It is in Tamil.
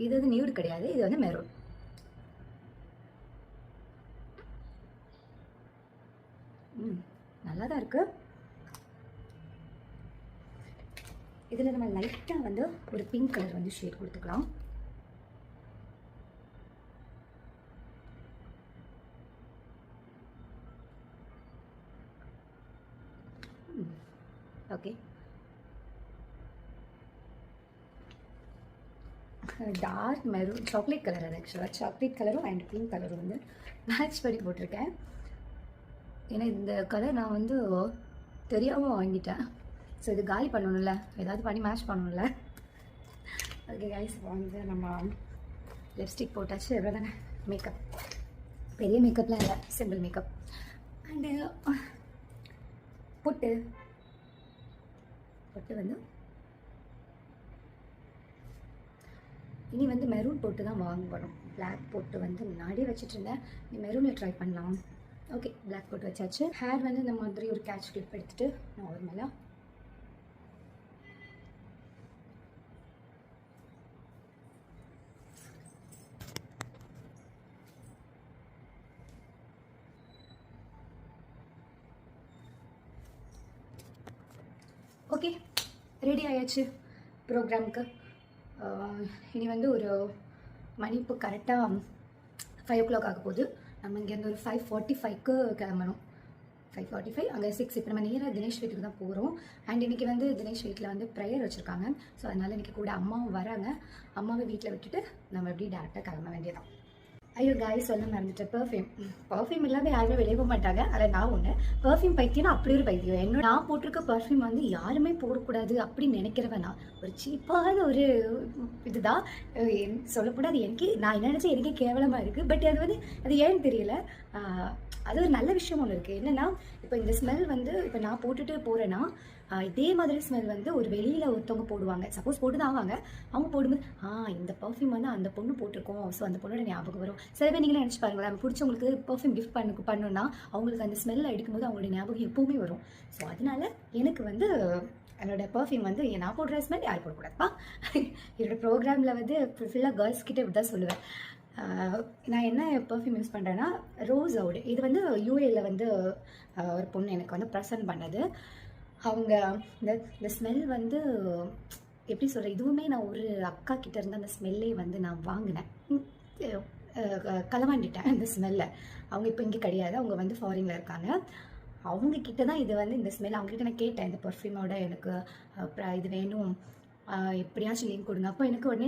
இது வந்து நியூடு கிடையாது, இது வந்து மெரூன். நல்லா தான் இருக்குது. இதில் நம்ம லைட்டாக வந்து ஒரு பிங்க் கலர் வந்து ஷேட் கொடுத்துக்கலாம். Okay, dark maroon chocolate colour. அது ஆக்சுவலாக சாக்லேட் கலரும் அண்ட் பிங்க் கலரும் வந்து மேட்ச் பண்ணி போட்டிருக்கேன். ஏன்னா இந்த கலர் நான் வந்து தெரியாமல் வாங்கிட்டேன். ஸோ இது காலி பண்ணணும்ல, ஏதாவது பண்ணி மேட்ச் பண்ணணும்ல. ஓகே கைஸ், இப்போ வந்து நம்ம லிப்ஸ்டிக் போட்டாச்சு. எவ்வளோ தானே மேக்கப், பெரிய மேக்கப்லாம் இல்லை, சிம்பிள் மேக்கப். அண்டு பொட்டு வந்து இனி வந்து மெரூன் போட்டு தான் வாங்கணும். பிளாக் போட்டு வந்து முன்னாடியே வச்சுட்டு இருந்தேன், நீ மெரூனில் ட்ரை பண்ணலாம். ஓகே, பிளாக் போட்டு வச்சாச்சு. ஹேர் வந்து இந்த மாதிரி ஒரு கேட்ச் கிளிப் எடுத்துகிட்டு நார்மலாக ஓகே ரெடி ஆயாச்சு ப்ரோக்ராமுக்கு. இனி வந்து ஒரு மணி இப்போ கரெக்டாக 5 o'clock ஆக போகுது. நம்ம இங்கேருந்து ஒரு 5:45க்கு கிளம்பணும். 5:45 அங்கே 6. இப்போ நம்ம நேராக தினேஷ் வீட்டுக்கு தான் போகிறோம். அண்ட் இன்றைக்கி வந்து தினேஷ் வீட்டில் வந்து ப்ரேயர் வச்சுருக்காங்க. ஸோ அதனால் இன்றைக்கி கூட அம்மாவும் வராங்க. அம்மாவை வீட்டில் விட்டுட்டு நம்ம எப்படி டேரெக்டாக கிளம்ப வேண்டியதான். ஐயோ காய் சொல்ல மறந்துட்டேன், பர்ஃப்யூம் இல்லாமல் யாருமே வெளியே போக மாட்டாங்க. அதில் நான் ஒன்று பர்ஃப்யூம் பைத்தியம், அப்படி ஒரு பைத்தியம். என்னோட நான் போட்டிருக்க பர்ஃப்யூம் வந்து யாருமே போடக்கூடாது அப்படின்னு நினைக்கிறவன் நான். ஒரு சீப்பான ஒரு இதுதான் சொல்லக்கூடாது. அது எனக்கு நான் என்ன நினச்சேன், எனக்கே கேவலமாக இருக்குது. பட் அது வந்து அது ஏன்னு தெரியல. அது ஒரு நல்ல விஷயம் ஒன்று இருக்குது. என்னென்னா, இப்போ இந்த ஸ்மெல் வந்து இப்போ நான் போட்டுட்டு போகிறேன்னா இதே மாதிரி ஸ்மெல் வந்து ஒரு வெளியில் ஒருத்தவங்க போடுவாங்க. சப்போஸ் போட்டு தான் ஆவாங்க. அவங்க போடும்போது இந்த பர்ஃப்யூம் வந்து அந்த பொண்ணு போட்டிருக்கோம், ஸோ அந்த பொண்ணோட ஞாபகம் வரும். சில பேர் நீங்களே நினச்சி பாருங்களேன், நம்ம பிடிச்சவங்களுக்கு பர்ஃப்யூம் கிஃப்ட் பண்ணணும்னா அவங்களுக்கு அந்த ஸ்மெல்லை எடுக்கும்போது அவங்களோட ஞாபகம் எப்போவுமே வரும். ஸோ அதனால எனக்கு வந்து என்னோடய பர்ஃப்யூம் வந்து நான் போடுற ஸ்மெல் யார் போடக்கூடாதுப்பா. என்னோடய ப்ரோக்ராமில் வந்து ஃபுல்லாக கேர்ள்ஸ் கிட்டே இப்படி தான் சொல்லுவேன். நான் என்ன பர்ஃப்யூம் யூஸ் பண்ணுறேன்னா ரோஸ் அவுட். இது வந்து யூஏல வந்து ஒரு பொண்ணு எனக்கு வந்து ப்ரெசன்ட் பண்ணது. அவங்க இந்த ஸ்மெல் வந்து எப்படி சொல்கிறேன், இதுவுமே நான் ஒரு அக்கா கிட்டே இருந்து அந்த ஸ்மெல்லே வந்து நான் வாங்கினேன். களவாண்டிட்டேன் அந்த ஸ்மெல்லை. அவங்க இப்போ இங்கே கிடையாது, அவங்க வந்து ஃபாரினில் இருக்காங்க. அவங்கக்கிட்ட தான் இது வந்து இந்த ஸ்மெல் அவங்ககிட்ட நான் கேட்டேன், இந்த பர்ஃப்யூமோட எனக்கு இது வேணும், எப்படியாச்சும் லிங்க் கொடுங்க. அப்போ எனக்கு உடனே